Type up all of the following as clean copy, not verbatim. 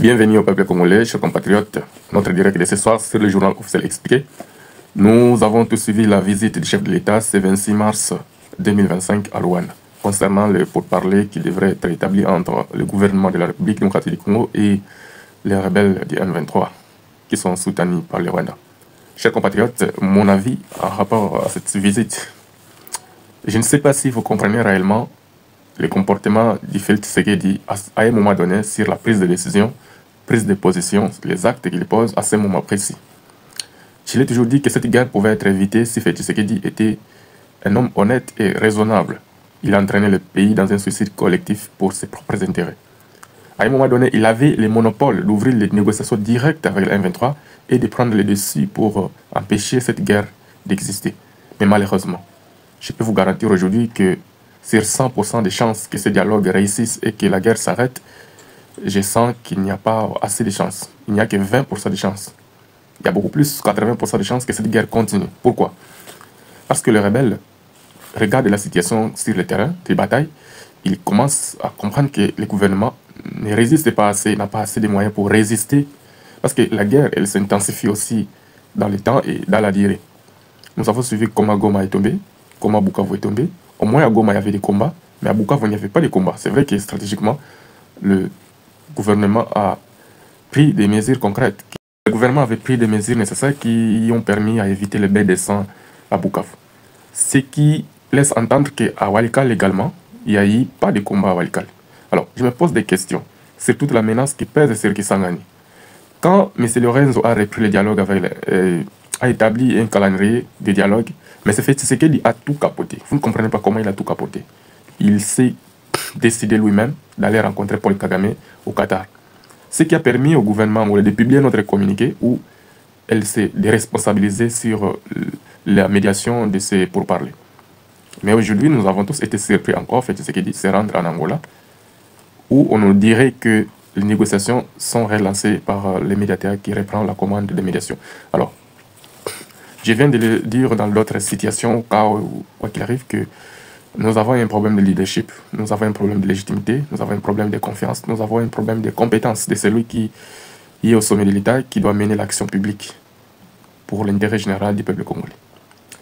Bienvenue au peuple congolais, chers compatriotes. Notre direct de ce soir, c'est le journal officiel expliqué. Nous avons tous suivi la visite du chef de l'État ce 26 mars 2025 à Rwanda, concernant le pourparlers qui devrait être établi entre le gouvernement de la République démocratique du Congo et les rebelles du M23, qui sont soutenus par le Rwanda. Chers compatriotes, mon avis en rapport à cette visite, je ne sais pas si vous comprenez réellement le comportement du Félix Tshisekedi à un moment donné sur la prise de décision, prise de position, les actes qu'il pose à ce moment précis. Je l'ai toujours dit que cette guerre pouvait être évitée si Félix Tshisekedi était un homme honnête et raisonnable. Il a entraîné le pays dans un suicide collectif pour ses propres intérêts. À un moment donné, il avait le monopole d'ouvrir les négociations directes avec le M23 et de prendre le dessus pour empêcher cette guerre d'exister. Mais malheureusement, je peux vous garantir aujourd'hui que sur 100% des chances que ce dialogue réussisse et que la guerre s'arrête, je sens qu'il n'y a pas assez de chances. Il n'y a que 20% de chances. Il y a beaucoup plus, 80% de chances que cette guerre continue. Pourquoi? Parce que les rebelles regardent la situation sur le terrain des batailles. Ils commencent à comprendre que le gouvernement ne résiste pas assez, n'a pas assez de moyens pour résister. Parce que la guerre, elle s'intensifie aussi dans le temps et dans la durée. Nous avons suivi comment Goma est tombé, comment Bukavu est tombé. Au moins à Goma, il y avait des combats, mais à Bukavu, il n'y avait pas de combats. C'est vrai que stratégiquement, le gouvernement a pris des mesures concrètes. Le gouvernement avait pris des mesures nécessaires qui ont permis à éviter le bain de sang à Bukavu. Ce qui laisse entendre qu'à Walikale également, il n'y a eu pas de combat à Walikale. Alors, je me pose des questions sur toute la menace qui pèse sur Kisangani. Quand M. Lorenzo a repris le dialogue avec a établi un calendrier de dialogue, mais c'est ce qu'il dit a tout capoté. Vous ne comprenez pas comment il a tout capoté. Il s'est décidé lui-même d'aller rencontrer Paul Kagame au Qatar. Ce qui a permis au gouvernement de publier notre communiqué où elle s'est déresponsabilisée sur la médiation de ces pourparlers. Mais aujourd'hui, nous avons tous été surpris encore, fait ce qu'il dit, c'est rendre en Angola, où on nous dirait que les négociations sont relancées par les médiateurs qui reprennent la commande de médiation. Alors, je viens de le dire dans d'autres situations, au cas où, quoi qu'il arrive, que nous avons un problème de leadership, nous avons un problème de légitimité, nous avons un problème de confiance, nous avons un problème de compétence de celui qui est au sommet de l'État, qui doit mener l'action publique pour l'intérêt général du peuple congolais.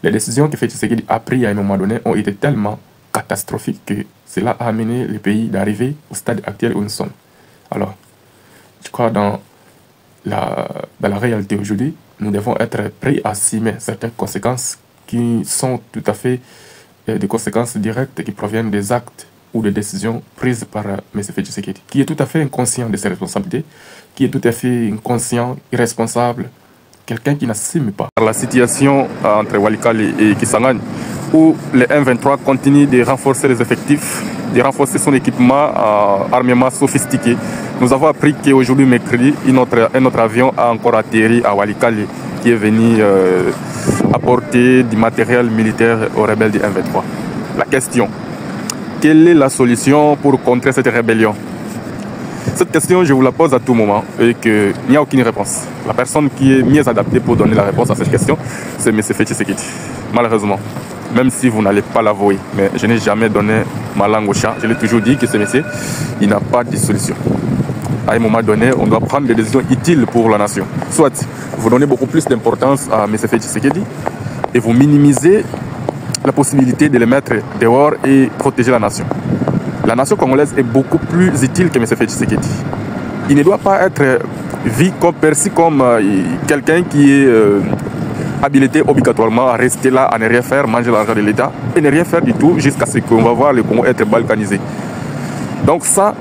Les décisions que Félix Tshisekedi a prises à un moment donné ont été tellement catastrophiques que cela a amené le pays d'arriver au stade actuel où nous sommes. Alors, je crois dans la réalité aujourd'hui, nous devons être prêts à assumer certaines conséquences qui sont tout à fait des conséquences directes qui proviennent des actes ou des décisions prises par M. Félix Tshisekedi, qui est tout à fait inconscient de ses responsabilités, qui est tout à fait inconscient, irresponsable, quelqu'un qui n'assume pas. La situation entre Walikale et Kisangani, où le M23 continue de renforcer les effectifs, de renforcer son équipement armement sophistiqué. Nous avons appris qu'aujourd'hui, mercredi, un autre avion a encore atterri à Walikale, qui est venu apporter du matériel militaire aux rebelles du M23. La question, quelle est la solution pour contrer cette rébellion? Cette question, je vous la pose à tout moment et qu'il n'y a aucune réponse. La personne qui est mieux adaptée pour donner la réponse à cette question, c'est M. Félix Tshisekedi. Malheureusement, même si vous n'allez pas l'avouer, mais je n'ai jamais donné ma langue au chat. Je l'ai toujours dit que ce monsieur, il n'a pas de solution. À un moment donné, on doit prendre des décisions utiles pour la nation. Soit vous donnez beaucoup plus d'importance à M. Félix Tshisekedi et vous minimisez la possibilité de le mettre dehors et protéger la nation. La nation congolaise est beaucoup plus utile que M. Félix Tshisekedi. Il ne doit pas être vu comme perçu comme quelqu'un qui est habilité obligatoirement à rester là, à ne rien faire, manger l'argent de l'État et ne rien faire du tout jusqu'à ce qu'on va voir le Congo être balkanisé. Donc ça,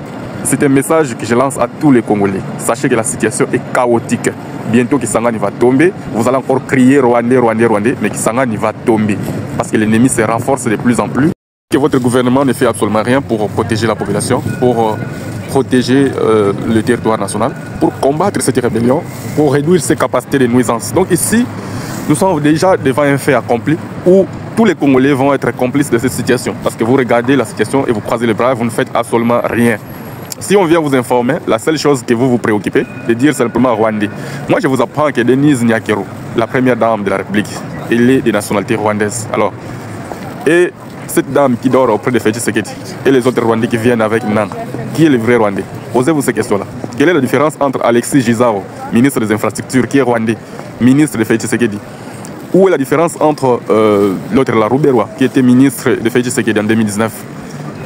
c'est un message que je lance à tous les Congolais. Sachez que la situation est chaotique. Bientôt Kisangani va tomber. Vous allez encore crier Rwandais, Rwandais, Rwandais, mais Kisangani va tomber. Parce que l'ennemi se renforce de plus en plus. Que votre gouvernement ne fait absolument rien pour protéger la population, pour protéger le territoire national, pour combattre cette rébellion, pour réduire ses capacités de nuisance. Donc ici, nous sommes déjà devant un fait accompli où tous les Congolais vont être complices de cette situation. Parce que vous regardez la situation et vous croisez les bras, vous ne faites absolument rien. Si on vient vous informer, la seule chose que vous vous préoccupez, c'est de dire simplement Rwandais. Moi, je vous apprends que Denise Nyakero, la première dame de la République, elle est de nationalité rwandaise. Alors, et cette dame qui dort auprès de Félix Tshisekedi et les autres Rwandais qui viennent avec Nana, qui est le vrai Rwandais? Posez-vous ces questions-là. Quelle est la différence entre Alexis Gisaro, ministre des Infrastructures, qui est Rwandais, ministre de Félix Tshisekedi? Où est la différence entre l'autre, la Rouberois, qui était ministre de Félix Tshisekedi en 2019,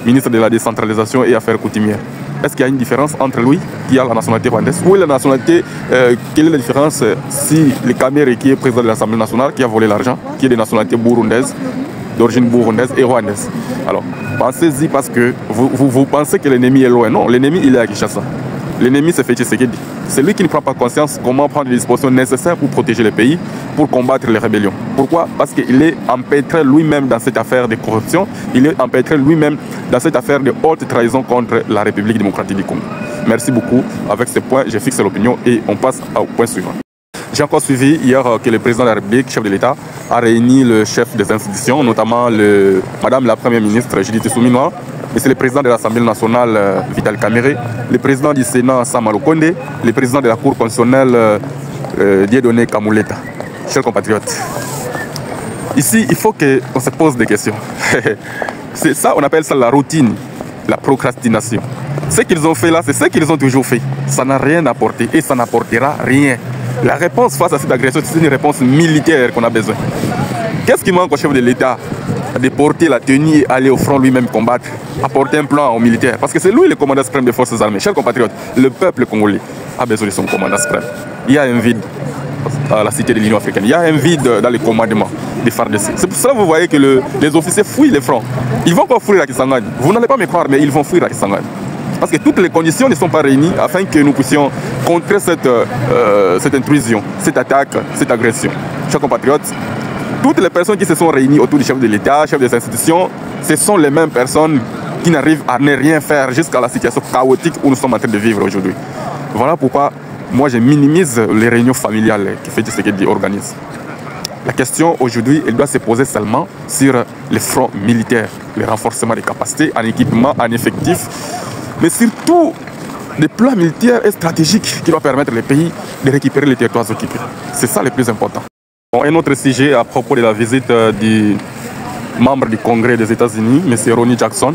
ministre de la décentralisation et affaires coutumières? Est-ce qu'il y a une différence entre lui, qui a la nationalité rwandaise? Où est la nationalité? Quelle est la différence si le Kamere, qui est président de l'Assemblée nationale, qui a volé l'argent, qui est de nationalité burundaise, d'origine burundaise et rwandaise? Alors, pensez-y, parce que vous pensez que l'ennemi est loin. Non, l'ennemi, il est à Kinshasa. L'ennemi, c'est Félix Tshisekedi. C'est lui qui ne prend pas conscience comment prendre les dispositions nécessaires pour protéger le pays, pour combattre les rébellions. Pourquoi? Parce qu'il est empêtré lui-même dans cette affaire de corruption. Il est empêtré lui-même dans cette affaire de haute trahison contre la République démocratique du Congo. Merci beaucoup. Avec ce point, j'ai fixé l'opinion et on passe au point suivant. J'ai encore suivi hier que le président de la République, chef de l'État, a réuni le chef des institutions, notamment Madame la Première ministre Judith Suminwa, et c'est le président de l'Assemblée nationale, Vital Kamerhe, le président du Sénat, Sama Lukonde, le président de la Cour constitutionnelle, Dieudonné Kamuleta. Chers compatriotes, ici, il faut qu'on se pose des questions. C'est ça, on appelle ça la routine, la procrastination. Ce qu'ils ont fait là, c'est ce qu'ils ont toujours fait. Ça n'a rien apporté et ça n'apportera rien. La réponse face à cette agression, c'est une réponse militaire qu'on a besoin. Qu'est-ce qui manque au chef de l'État? De porter la tenue et aller au front lui-même combattre, apporter un plan aux militaires. Parce que c'est lui le commandant suprême des forces armées. Chers compatriotes, le peuple congolais a besoin de son commandant suprême. Il y a un vide à la cité de l'Union africaine. Il y a un vide dans les commandements des FARDC. C'est pour cela que vous voyez que les officiers fouillent les fronts. Ils vont encore fouiller à Kisangani. Vous n'allez pas me croire, mais ils vont fouiller à Kisangani. Parce que toutes les conditions ne sont pas réunies afin que nous puissions contrer cette intrusion, cette attaque, cette agression. Chers compatriotes, toutes les personnes qui se sont réunies autour du chef de l'État, chef des institutions, ce sont les mêmes personnes qui n'arrivent à ne rien faire jusqu'à la situation chaotique où nous sommes en train de vivre aujourd'hui. Voilà pourquoi moi je minimise les réunions familiales que Félix Tshisekedi organise. La question aujourd'hui, elle doit se poser seulement sur les fronts militaires, le renforcement des capacités en équipement, en effectifs, mais surtout des plans militaires et stratégiques qui doivent permettre au pays de récupérer les territoires occupés. C'est ça le plus important. Bon, un autre sujet à propos de la visite du membre du Congrès des États-Unis, M. Ronny Jackson.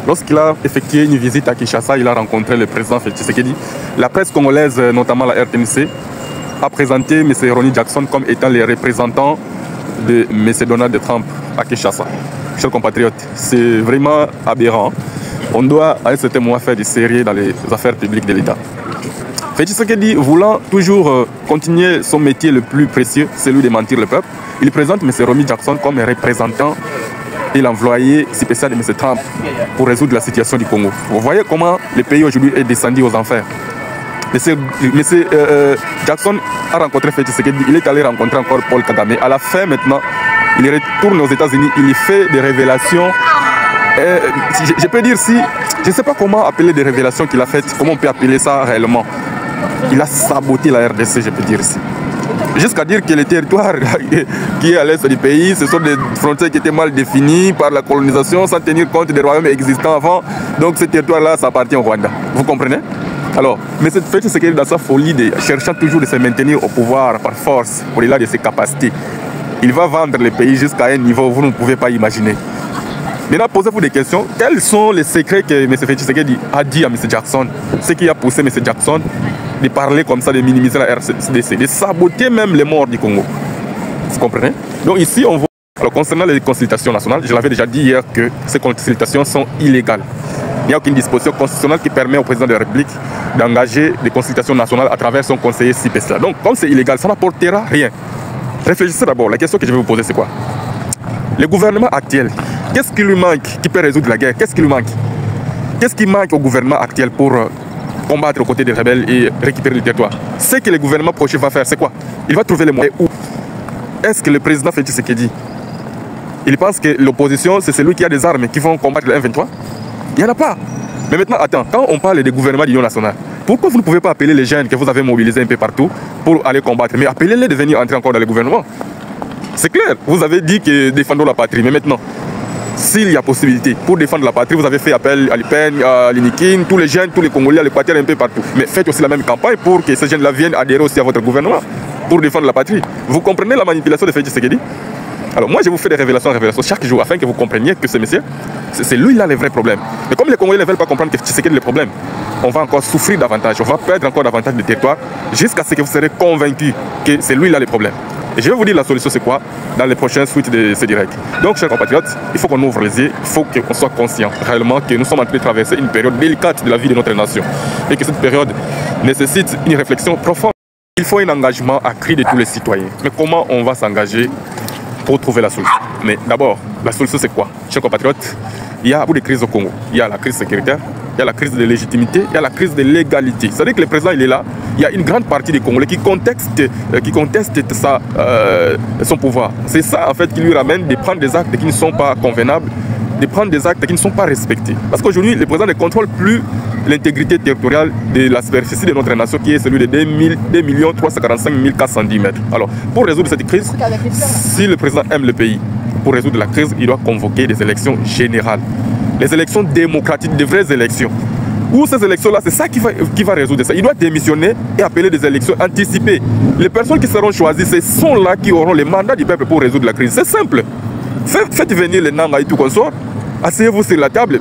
Lorsqu'il a effectué une visite à Kinshasa, il a rencontré le président Félix Tshisekedi. La presse congolaise, notamment la RTNC, a présenté M. Ronny Jackson comme étant le représentant de M. Donald Trump à Kinshasa. Chers compatriotes, c'est vraiment aberrant. On doit à un certain moment faire du sérieux dans les affaires publiques de l'État. Félix Tshisekedi, voulant toujours continuer son métier le plus précieux, celui de mentir le peuple, il présente M. Ronny Jackson comme un représentant et l'employé spécial de M. Trump pour résoudre la situation du Congo. Vous voyez comment le pays aujourd'hui est descendu aux enfers. M. Jackson a rencontré Félix Tshisekedi, il est allé rencontrer encore Paul Kagame. À la fin maintenant, il retourne aux États-Unis, il fait des révélations. Je peux dire si, je ne sais pas comment appeler des révélations qu'il a faites, comment on peut appeler ça réellement. Il a saboté la RDC, je peux dire ici. Jusqu'à dire que les territoires qui est à l'est du pays, ce sont des frontières qui étaient mal définies par la colonisation sans tenir compte des royaumes existants avant. Donc ces territoires-là, ça appartient au Rwanda. Vous comprenez? Alors, mais cette Félix Tshisekedi, dans sa folie de cherchant toujours de se maintenir au pouvoir par force, au-delà de ses capacités, il va vendre le pays jusqu'à un niveau où vous ne pouvez pas imaginer. Maintenant, posez-vous des questions. Quels sont les secrets que M. Félix Tshisekedi a dit à M. Jackson? Ce qui a poussé M. Jackson de parler comme ça, de minimiser la RDC, de saboter même les morts du Congo. Vous comprenez? Donc ici, on voit... Alors, concernant les consultations nationales, je l'avais déjà dit hier que ces consultations sont illégales. Il n'y a aucune disposition constitutionnelle qui permet au président de la République d'engager des consultations nationales à travers son conseiller CIPESLA. Donc, comme c'est illégal, ça n'apportera rien. Réfléchissez d'abord. La question que je vais vous poser, c'est quoi? Le gouvernement actuel, qu'est-ce qui lui manque qui peut résoudre la guerre? Qu'est-ce qui lui manque? Qu'est-ce qui manque au gouvernement actuel pour combattre aux côtés des rebelles et récupérer le territoire? Ce que le gouvernement prochain va faire, c'est quoi? Il va trouver les moyens où? Est-ce que le président Félix Tshisekedi, il pense que l'opposition, c'est celui qui a des armes qui vont combattre le M23? Il n'y en a pas. Mais maintenant, attends, quand on parle des gouvernements d'union nationale, pourquoi vous ne pouvez pas appeler les jeunes que vous avez mobilisés un peu partout pour aller combattre? Mais appelez-les de venir entrer encore dans le gouvernement. C'est clair, vous avez dit que défendons la patrie, mais maintenant, s'il y a possibilité pour défendre la patrie, vous avez fait appel à l'IPEN, à l'INIKIN, tous les jeunes, tous les Congolais, à l'Équateur, un peu partout. Mais faites aussi la même campagne pour que ces jeunes-là viennent adhérer aussi à votre gouvernement pour défendre la patrie. Vous comprenez la manipulation de Félix Tshisekedi? Alors moi, je vous fais des révélations chaque jour afin que vous compreniez que ce monsieur, c'est lui là le vrai problème. Mais comme les Congolais ne veulent pas comprendre que c'est le problème, on va encore souffrir davantage, on va perdre encore davantage de territoire jusqu'à ce que vous serez convaincus que c'est lui là le problème. Et je vais vous dire la solution c'est quoi dans les prochaines suites de ce direct. Donc chers compatriotes, il faut qu'on ouvre les yeux, il faut qu'on soit conscient réellement que nous sommes en train de traverser une période délicate de la vie de notre nation et que cette période nécessite une réflexion profonde. Il faut un engagement accru de tous les citoyens. Mais comment on va s'engager pour trouver la solution? Mais d'abord, la solution c'est quoi? Chers compatriotes, il y a beaucoup de crises au Congo. Il y a la crise sécuritaire, il y a la crise de légitimité, il y a la crise de l'égalité. C'est-à-dire que le président il est là, il y a une grande partie des Congolais qui contestent son pouvoir. C'est ça en fait qui lui ramène de prendre des actes qui ne sont pas convenables, de prendre des actes qui ne sont pas respectés. Parce qu'aujourd'hui, le président ne contrôle plus l'intégrité territoriale de la superficie de notre nation qui est celui de 2 345 410 mètres. Alors, pour résoudre cette crise, si le président aime le pays, pour résoudre la crise, il doit convoquer des élections générales. Les élections démocratiques, de vraies élections. Où ces élections-là, c'est ça qui va résoudre ça. Il doit démissionner et appeler des élections anticipées. Les personnes qui seront choisies, ce sont là qui auront le mandat du peuple pour résoudre la crise. C'est simple. Faites venir les Nanga et tout consort. Asseyez-vous sur la table,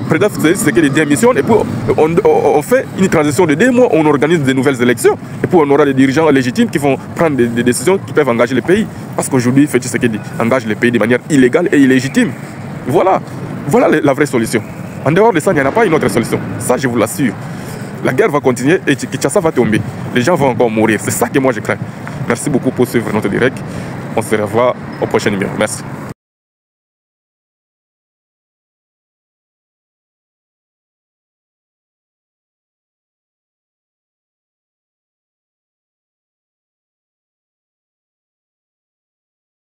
c'est qu'il démissionne et puis on fait une transition de 2 mois, on organise de nouvelles élections et puis on aura des dirigeants légitimes qui vont prendre des décisions qui peuvent engager le pays. Parce qu'aujourd'hui, Félix Tshisekedi engage le pays de manière illégale et illégitime. Voilà la vraie solution. En dehors de ça, il n'y en a pas une autre solution. Ça, je vous l'assure. La guerre va continuer et Kinshasa va tomber. Les gens vont encore mourir. C'est ça que moi je crains. Merci beaucoup pour suivre notre direct. On se revoit au prochain numéro. Merci.